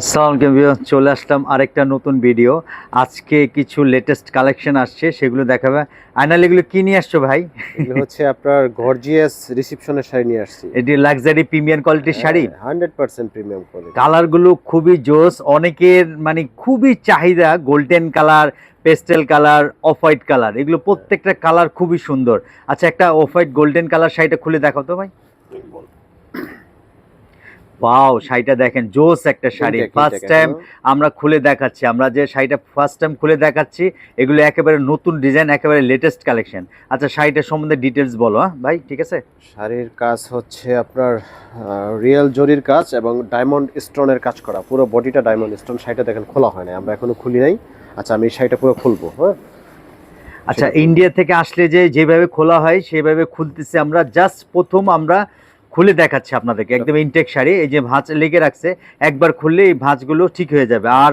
আসসালামু আলাইকুম ভিউয়ার্স, চলে আসলাম আরেকটা নতুন ভিডিও। আজকে কিছু লেটেস্ট কালেকশন আসছে, সেগুলো দেখাবে। আয়নাল, এগুলো কি নিয়ে আসছো ভাই? এগুলো হচ্ছে আপনার গর্জিয়াস রিসেপশনের শাড়ি নিয়ে আসছি। এটি লাক্সারি প্রিমিয়াম কোয়ালিটির শাড়ি। 100% premium quality. কালারগুলো খুবই জোস, অনেকের মানে খুবই চাহিদা। Golden colour, pastel colour, off white colour, এগুলো প্রত্যেকটা কালার খুবই সুন্দর। আচ্ছা, একটা অফ হোয়াইট গোল্ডেন কালার শাড়িটা খুলে দেখাও তো ভাই। ওয়াও, শাড়িটা দেখেন, জোস একটা শাড়ি। ফার্স্ট টাইম আমরা খুলে দেখাচ্ছি, আমরা যে শাড়িটা ফার্স্ট টাইম খুলে দেখাচ্ছি, এগুলো একেবারে নতুন ডিজাইন, একেবারে লেটেস্ট কালেকশন। আচ্ছা, শাড়িটার সম্বন্ধে ডিটেলস বলো। হ্যাঁ ভাই, ঠিক আছে। শাড়ির কাজ হচ্ছে আপনার রিয়েল জরির কাজ এবং ডায়মন্ড স্টোনের কাজ করা, পুরো বডিটা ডায়মন্ড স্টোন। শাড়িটা দেখেন খোলা হয় না, আমরা এখনো খুলি নাই। আচ্ছা, আমি এই শাড়িটা পুরো খুলবো। হ্যাঁ, আচ্ছা, ইন্ডিয়া থেকে আসলে যেভাবে খোলা হয় সেভাবে খুলতেছি আমরা। জাস্ট প্রথম আমরা খুলে দেখাচ্ছি আপনাদেরকে, একদম ইনটেক শাড়ি। এই যে ভাঁজ লেগে রাখছে, একবার খুললে এই ভাঁজগুলো ঠিক হয়ে যাবে, আর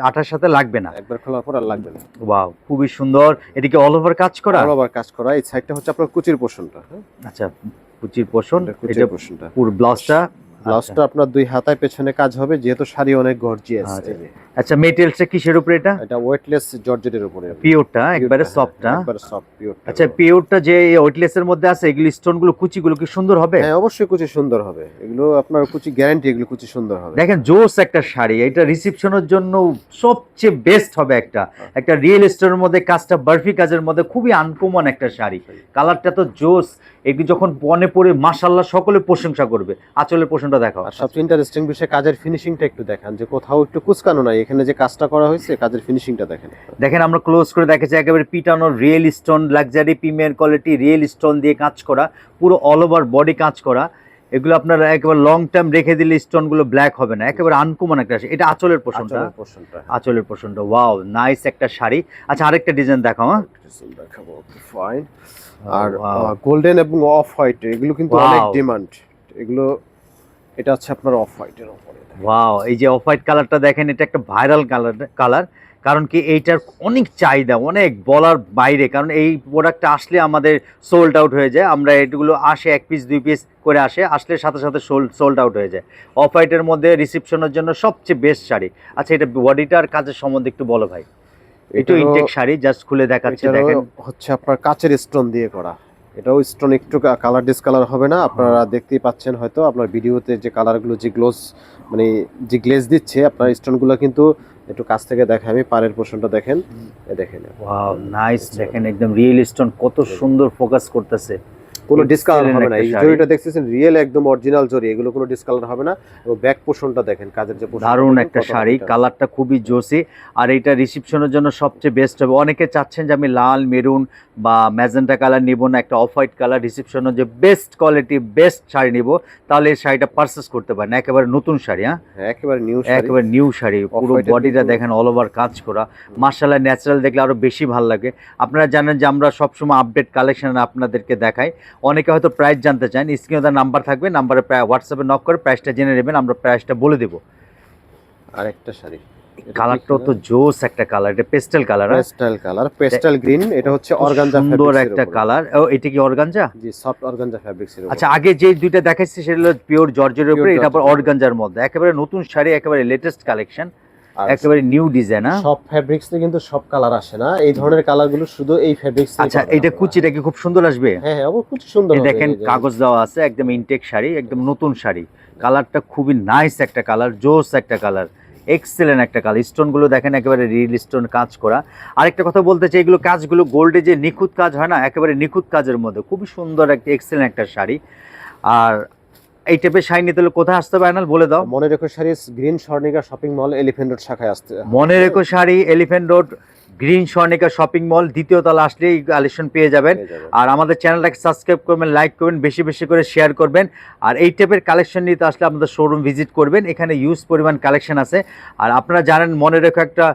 আঠার সাথে লাগবে না। একবার খোলার পর আর লাগবে না। ওয়াও, খুবই সুন্দর। এদিকে অল ওভার কাজ করা, অল ওভার কাজ করা। এই সাইডটা হচ্ছে আপনার কুচির পোর্শনটা। হ্যাঁ, আচ্ছা, কুচির পোর্শন। কুচির পোর্শনটা। পুরো ব্লাউজটা, ব্লাউজটা আপনার দুই হাতায় পেছনে কাজ হবে, যেহেতু শাড়ি অনেক গর্জিয়াস। আচ্ছা, মেটেরিয়ালসটা কিসের উপরে? এটা ওয়েটলেস জর্জেটের উপরে, পিওরটা, একবারে সফটটা, একবারে সফট পিওর। আচ্ছা, পিওরটা যে ওয়েটলেস এর মধ্যে আছে, এগুলো স্টোনগুলো, কুচিগুলো কি সুন্দর হবে? হ্যাঁ, অবশ্যই কুচি সুন্দর হবে। এগুলো আপনার কুচি গ্যারান্টি, এগুলো কুচি সুন্দর হবে। দেখেন, জোস একটা শাড়ি, এটা রিসেপশনের জন্য সবচেয়ে বেস্ট হবে। একটা রিয়েল স্টোনের মধ্যে কাজটা, বারফি কাজের মধ্যে খুবই আনকমন একটা শাড়ি। কালারটা তো জোস। এগুলো যখন বনে পড়ে মাশাআল্লাহ সকলে প্রশংসা করবে। আঁচলের পোর্শনটা দেখাও। আর সবচেয়ে ইন্টারেস্টিং বিষয়, কাজের ফিনিশিংটা একটু দেখান, যে কোথাও একটু কুচকানো নাই। এখানে যে কাজটা করা হয়েছে, কাজের ফিনিশিংটা দেখেন। দেখেন, আমরা ক্লোজ করে দেখেছি, একেবারে পিটানো real stone, luxury premier quality real stone দিয়ে কাজ করা, পুরো অল ওভার বডি কাজ করা। এগুলো আপনার একেবারে লং টাইম রেখে দিলে স্টোনগুলো ব্ল্যাক হবে না, একেবারে আনকমন একটা শাড়ি। এটা আঁচলের পোর্শনটা, আঁচলের পোর্শনটা। ওয়াও, নাইস একটা শাড়ি। আচ্ছা, আরেকটা ডিজাইন দেখাও। হ্যাঁ, দেখাবো, ফাইন। আর গোল্ডেন এবং অফ হোয়াইট, এগুলো কিন্তু অনেক ডিমান্ড। এগুলো, এটা হচ্ছে আপনার অফ হোয়াইটের উপরে। ওয়াও, এই যে অফ হোয়াইট কালারটা দেখেন, এটা একটা ভাইরাল কালার। কারণ কি, এইটার অনেক চাহিদা, অনেক বলার বাইরে। কারণ এই প্রোডাক্টটা আসলে আমাদের সোল্ড আউট হয়ে যায়। আমরা এগুলো আসে 1 পিস 2 পিস করে আসলে সাথে সাথে সোল্ড আউট হয়ে যায়। অফ হোয়াইটের মধ্যে রিসেপশনের জন্য সবচেয়ে বেস্ট শাড়ি। আচ্ছা, এটা বডিটার কাজের সম্বন্ধে একটু বলো ভাই। একটু ইনটেক শাড়ি, জাস্ট খুলে দেখাচ্ছি। দেখেন, হচ্ছে আপনার কাচের স্টোন দিয়ে করা। এটাও স্টোন, একটু কালার ডিসকালার হবে না। আপনারা দেখতেই পাচ্ছেন হয়তো আপনার ভিডিওতে, যে কালারগুলো, যে গ্লোজ, মানে যে গ্লেজ দিচ্ছে আপনার স্টোনগুলো, কিন্তু একটু কাছ থেকে দেখাই আমি। পাড়ের পোর্শনটা দেখেন, দেখেন। Wow, nice. দেখেন, একদম রিয়েল স্টোন, কত সুন্দর ফোকাস করতেছে। কোনো ডিসকালার হবে না। এই জরিটা দেখতেছেন, রিয়েল একদম অরিজিনাল জরি, এগুলো কোনো ডিসকালার হবে না। এবং ব্যাক পোর্শনটা দেখেন, কাজের যে পোর্শন, দারুণ একটা শাড়ি, কালারটা খুবই জোসি। আর এটা রিসেপশনের জন্য সবচেয়ে বেস্ট হবে। অনেকে চাচ্ছেন যে আমি লাল, মেরুন বা ম্যাজেন্টা কালার নিব না, একটা অফ হোয়াইট কালার, রিসেপশনের যে বেস্ট কোয়ালিটি বেস্ট শাড়ি নিব, তাহলে এই শাড়িটা পারচেস করতে পারেন। একেবারে নতুন শাড়ি। হ্যাঁ, একেবারে নিউ শাড়ি। পুরো বডিটা দেখেন অল ওভার কাজ করা। মাশাআল্লাহ, ন্যাচারাল দেখলে আরো বেশি ভালো লাগে। আপনারা জানেন যে আমরা সবসময় আপডেট কালেকশন আপনাদেরকে দেখাই। অনেকে হয়তো প্রাইস জানতে চান, স্ক্রিনে তার নাম্বার থাকবে, নাম্বারে হোয়াটসঅ্যাপে নক করে প্রাইসটা জেনে নেবেন, আমরা প্রাইসটা বলে দেবো। আরেকটা শাড়ি, কালারটাও তো জোস একটা কালার, এটা পেস্টেল কালার। Pastel green. এটা হচ্ছে অর্গানজা, সুন্দর একটা কালার। ও, এটা কি অর্গানজা? জি, সফট অর্গানজা ফ্যাব্রিক্স এর উপর। আচ্ছা, আগে যে দুইটা দেখাচ্ছি সেটা হলো পিওর জর্জেটের উপরে, এটা আবার অর্গানজার মধ্যে। একেবারে নতুন শাড়ি, একেবারে লেটেস্ট কালেকশন, একেবারে নিউ ডিজাইন। সব ফ্যাব্রিক্সে কিন্তু সব কালার আসে না, এই ধরনের কালারগুলো শুধু এই ফ্যাব্রিক্স। আচ্ছা, এটা কুচিটা কি খুব সুন্দর আসবে? হ্যাঁ, কুচি সুন্দর হবে। দেখেন, কাগজ দেওয়া আছে, একদম ইনটেক শাড়ি, একদম নতুন শাড়ি। কালারটা খুবই নাইস একটা কালার, জোস একটা কালার, এক্সেলেন্ট একটা কালার। স্টোনগুলো দেখেন, একেবারে রিয়েল স্টোন কাজ করা। আরেকটা কথা বলতে চাই, এগুলো কাজগুলো গোল্ডে যে নিখুঁত কাজ হয় না, একেবারে নিখুঁত কাজের মধ্যে খুবই সুন্দর একটা এক্সেলেন্ট একটা শাড়ি। আর এই টাইপের শাড়ি নিতে হলে কোথায় আসতে হবে আয়নাল, বলে দাও। মনে রেখো sari, green Swarnika shopping mall, elephant road শাখায় আসতে। মনে রেখো sari, elephant road, green Swarnika shopping mall, দ্বিতীয় তলা আসলেই কালেকশন পেয়ে যাবেন। আর আমাদের চ্যানেলটাকে সাবস্ক্রাইব করবেন, লাইক করবেন, বেশি বেশি করে শেয়ার করবেন। আর এই টাইপের কালেকশন নিতে আসলে আমাদের শোরুম ভিজিট করবেন, এখানে ইউজ পরিমাণ কালেকশন আছে। আর আপনারা জানেন, মনে রেখো একটা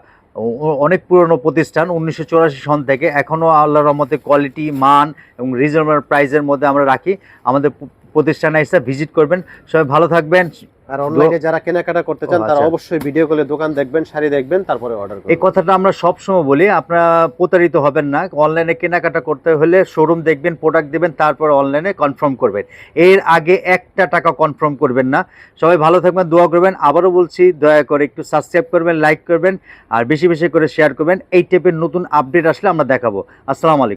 অনেক পুরনো প্রতিষ্ঠান, 1984 সন থেকে এখনও আল্লাহর রহমতে কোয়ালিটি, মান এবং রিজনেবল প্রাইসের মধ্যে আমরা রাখি। আমাদের প্রতিষ্ঠানে এসে ভিজিট করবেন। সবাই ভালো থাকবেন। আর অনলাইনে যারা কেনাকাটা করতে চান ও, তারা আচ্ছা। অবশ্যই ভিডিও কলে দোকান দেখবেন, শাড়ি দেখবেন, তারপরে অর্ডার এই করবেন। কথাটা আমরা সবসময় বলি, আপনারা প্রতারিত হবেন না। অনলাইনে কেনাকাটা করতে হলে শোরুম দেখবেন, প্রোডাক্ট দেবেন, তারপর অনলাইনে কনফার্ম করবেন। এর আগে একটা টাকা কনফার্ম করবেন না। সবাই ভালো থাকবেন, দোয়া করবেন। আবারও বলছি, দয়া করে একটু সাবস্ক্রাইব করবেন, লাইক করবেন, আর বেশি বেশি করে শেয়ার করবেন। এই টাইপের নতুন আপডেট আসলে আমরা দেখাবো। আসসালামু আলাইকুম।